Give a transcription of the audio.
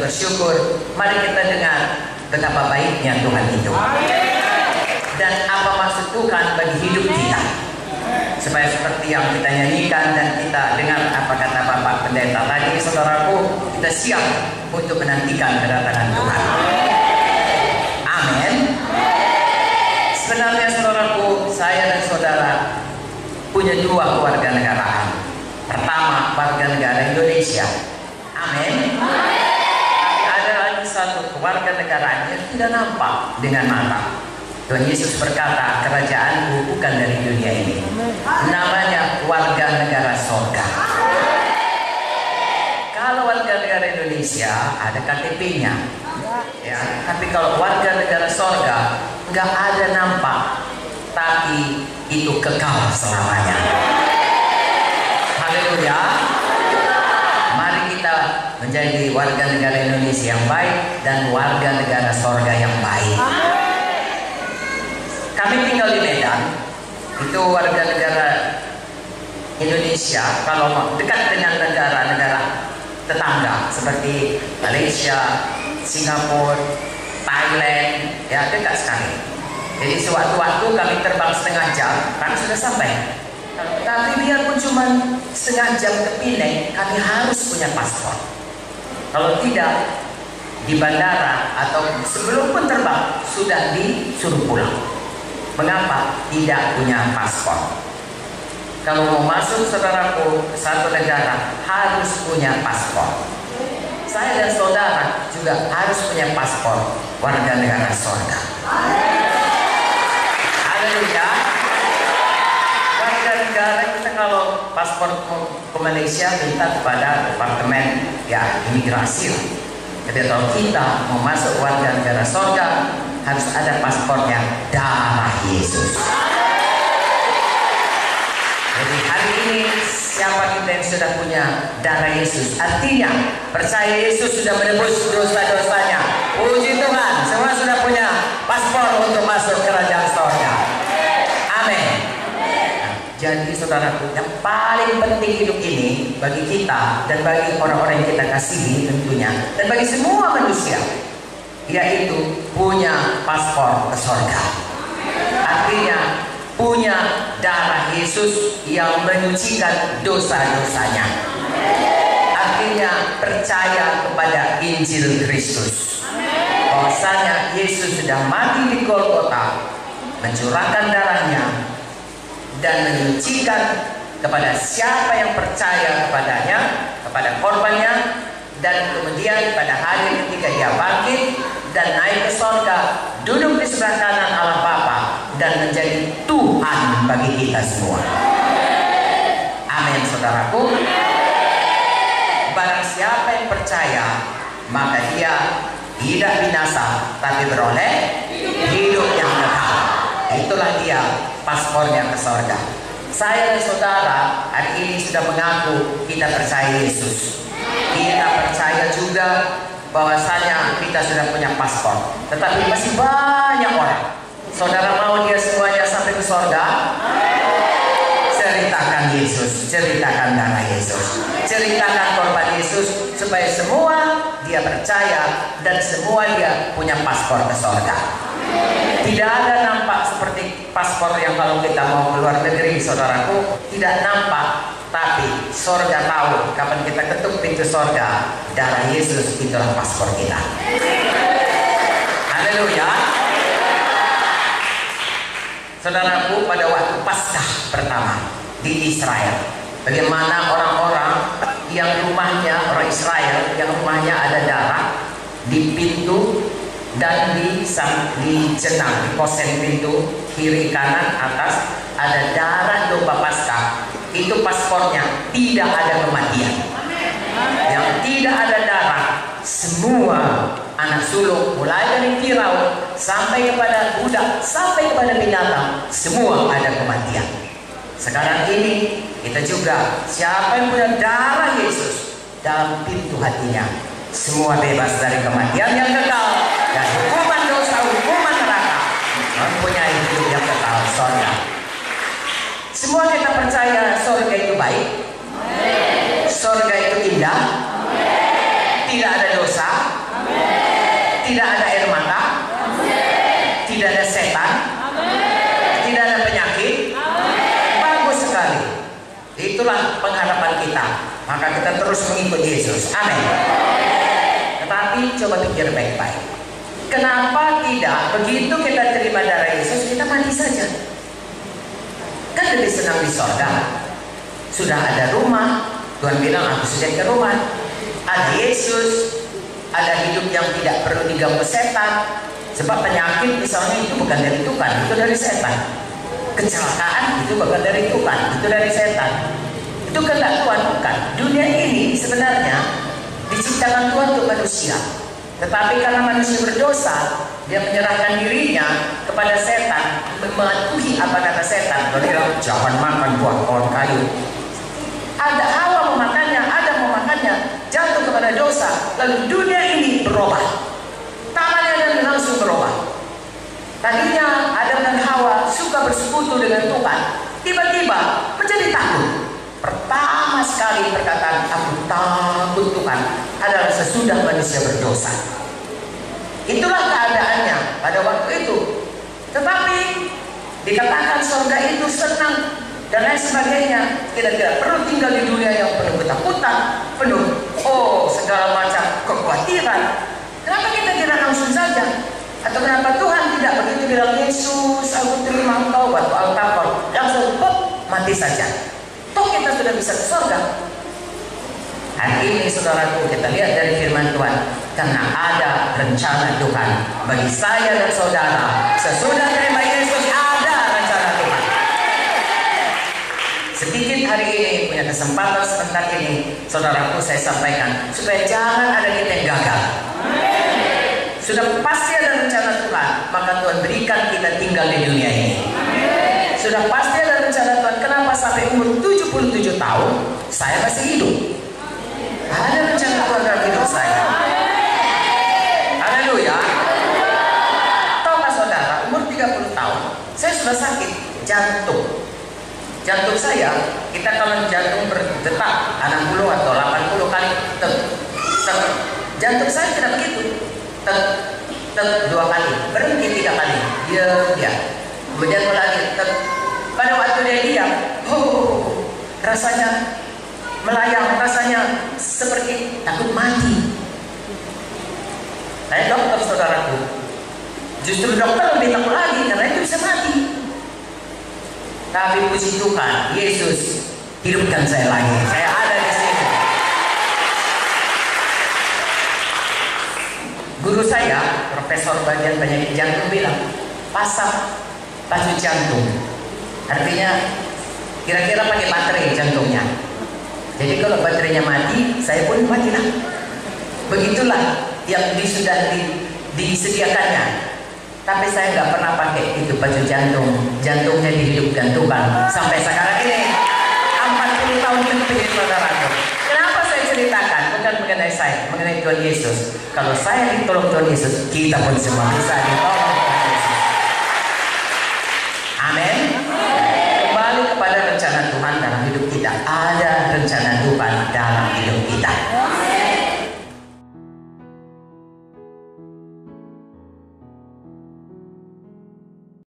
bersyukur. Mari kita dengar betapa baiknya Tuhan itu dan apa maksud Tuhan bagi hidup kita, supaya seperti yang kita nyanyikan dan kita dengar apa kata Bapak Pendeta tadi, saudaraku, kita siap untuk menantikan kedatangan Tuhan. Amin. Sebenarnya saudaraku, saya dan saudara punya dua kewarganegaraan. Pertama, warga negara Indonesia. Amin. Tapi ada lagi satu kewarganegaraan yang tidak nampak dengan mata. Tuhan Yesus berkata, kerajaanku bukan dari dunia ini. Namanya warga negara sorga. Kalau warga negara Indonesia ada KTP-nya, ya. Tapi kalau warga negara sorga nggak ada nampak, tapi itu kekal selamanya. Haleluya. Mari kita menjadi warga negara Indonesia yang baik dan warga negara sorga yang baik. Kami tinggal di Medan, itu warga negara Indonesia. Kalau dekat dengan negara-negara tetangga seperti Malaysia, Singapura, Thailand, ya dekat sekali. Jadi sewaktu-waktu kami terbang setengah jam, kami sudah sampai. Tapi biarpun cuma setengah jam ke Penang, kami harus punya paspor. Kalau tidak, di bandara atau sebelum pun terbang sudah disuruh pulang. Mengapa tidak punya paspor? Kalau mau masuk saudaraku ke satu negara harus punya paspor. Saya dan saudara juga harus punya paspor warga negara sorga. Haleluya. Warga negara kita kalau paspor ke Malaysia minta kepada departemen ya imigrasi. Jadi kalau kita mau masuk warga negara sorga harus ada paspornya darah Yesus. Jadi hari ini siapa kita yang sudah punya darah Yesus? Artinya percaya Yesus sudah menebus dosa-dosanya. Puji Tuhan, semua sudah punya paspor untuk masuk kerajaan sorga. Amin. Jadi saudaraku, yang paling penting hidup ini bagi kita dan bagi orang-orang yang kita kasihi tentunya, dan bagi semua manusia, yaitu punya paspor ke sorga. Artinya punya darah Yesus yang menyucikan dosa-dosanya. Artinya percaya kepada Injil Kristus, bahwasanya Yesus sudah mati di Golgota, mencurahkan darahnya dan menyucikan kepada siapa yang percaya kepadanya, kepada korbannya, dan kemudian pada hari ketika dia bangkit dan naik ke sorga, duduk di sebelah kanan Allah Bapa dan menjadi Tuhan bagi kita semua. Amin, saudaraku. Barang siapa yang percaya, maka dia tidak binasa, tapi beroleh hidup yang kekal. Itulah dia paspornya ke sorga. Saya dan saudara hari ini sudah mengaku kita percaya Yesus. Kita percaya juga bahwasanya kita sudah punya paspor. Tetapi masih banyak orang. Saudara mau dia semuanya sampai ke sorga? Ceritakan Yesus, ceritakan darah Yesus, ceritakan korban Yesus, supaya semua dia percaya dan semua dia punya paspor ke sorga. Tidak ada nampak seperti paspor yang kalau kita mau keluar negeri, saudaraku, tidak nampak. Tapi sorga tahu kapan kita ketuk pintu sorga, darah Yesus itulah paspor kita. Haleluya. Saudaraku, pada waktu Paskah pertama di Israel, bagaimana orang-orang yang rumahnya, orang Israel yang rumahnya ada darah di pintu dan di jenang, di posen pintu kiri kanan atas ada darah domba Paskah. Itu paspornya, tidak ada kematian. Yang tidak ada darah, semua anak sulung mulai dari Firaun sampai kepada budak sampai kepada binatang, semua ada kematian. Sekarang ini kita juga, siapa yang punya darah Yesus dalam pintu hatinya, semua bebas dari kematian yang kekal dan hukuman dosa, hukuman neraka, mempunyai hidup yang kekal, sorga. Semua kita percaya sorga itu baik, sorga itu indah, tidak ada dosa, tidak ada setan, tidak ada penyakit. Bagus sekali. Itulah pengharapan kita. Maka kita terus mengikuti Yesus. Amin. Tetapi coba pikir baik-baik. Kenapa tidak begitu kita terima darah Yesus kita mati saja? Kan lebih senang di sorga. Sudah ada rumah. Tuhan bilang aku sudah ke rumah. Ada Yesus. Ada hidup yang tidak perlu diganggu setan. Sebab penyakit misalnya itu bukan dari Tuhan, itu dari setan. Kecelakaan itu bukan dari Tuhan, itu dari setan. Itu kehendak Tuhan bukan. Dunia ini sebenarnya diciptakan Tuhan untuk manusia. Tetapi karena manusia berdosa, dia menyerahkan dirinya kepada setan, mematuhi apa kata setan. Dia bilang jangan makan buah pohon kayu. Ada Hawa memakannya, Adam memakannya, jatuh kepada dosa. Lalu dunia ini berubah. Tangannya dan langsung berubah. Tadinya Adam dan Hawa suka bersekutu dengan Tuhan. Tiba-tiba menjadi takut. Pertama sekali perkataan aku takut Tuhan adalah sesudah manusia berdosa. Itulah keadaannya pada waktu itu. Tetapi dikatakan surga itu senang dan lain sebagainya. Kita tidak perlu tinggal di dunia yang penuh ketakutan, penuh segala macam kekhawatiran. Kenapa kita tidak langsung saja? Atau kenapa Tuhan tidak begitu bilang Yesus, aku terima engkau waktu altar langsung mati saja? Toh kita sudah bisa ke surga. Hari ini saudaraku kita lihat dari firman Tuhan, karena ada rencana Tuhan bagi saya dan saudara. Sesudah terima Yesus ada rencana Tuhan. Sedikit hari ini punya kesempatan sebentar ini, saudaraku saya sampaikan supaya jangan ada kita yang gagal. Sudah pasti ada rencana Tuhan, maka Tuhan berikan kita tinggal di dunia ini. Sudah pasti ada rencana Tuhan. Kenapa sampai umur 77 tahun saya masih hidup? Ada rencana Tuhan dalam hidup saya. Haleluya. Tahukah saudara, umur 30 tahun saya sudah sakit jantung. Jantung saya, kita kalau jantung berdetak 60 atau 80 kali tek. Jantung saya tidak begitu. Tek 2 kali, berhenti 3 kali, dia kemudian lagi tek. Pada waktu dia diam, rasanya melayang, rasanya seperti takut mati. Saya dokter saudaraku, justru dokter lebih takut lagi karena itu bisa mati. Tapi puji Tuhan, Yesus hidupkan saya lagi. Saya ada di sini. Guru saya, profesor bagian penyakit jantung bilang, pasang pacu jantung. Artinya kira-kira pakai baterai jantungnya. Jadi kalau baterainya mati, saya pun matilah. Begitulah yang sudah disediakannya. Tapi saya nggak pernah pakai itu pacu jantung. Jantungnya dihidupkan Tuhan sampai sekarang ini 40 tahun lebih saudaraku. Kenapa saya ceritakan? Bukan mengenai saya, mengenai Tuhan Yesus. Kalau saya ditolong Tuhan Yesus, kita pun semua bisa ditolong.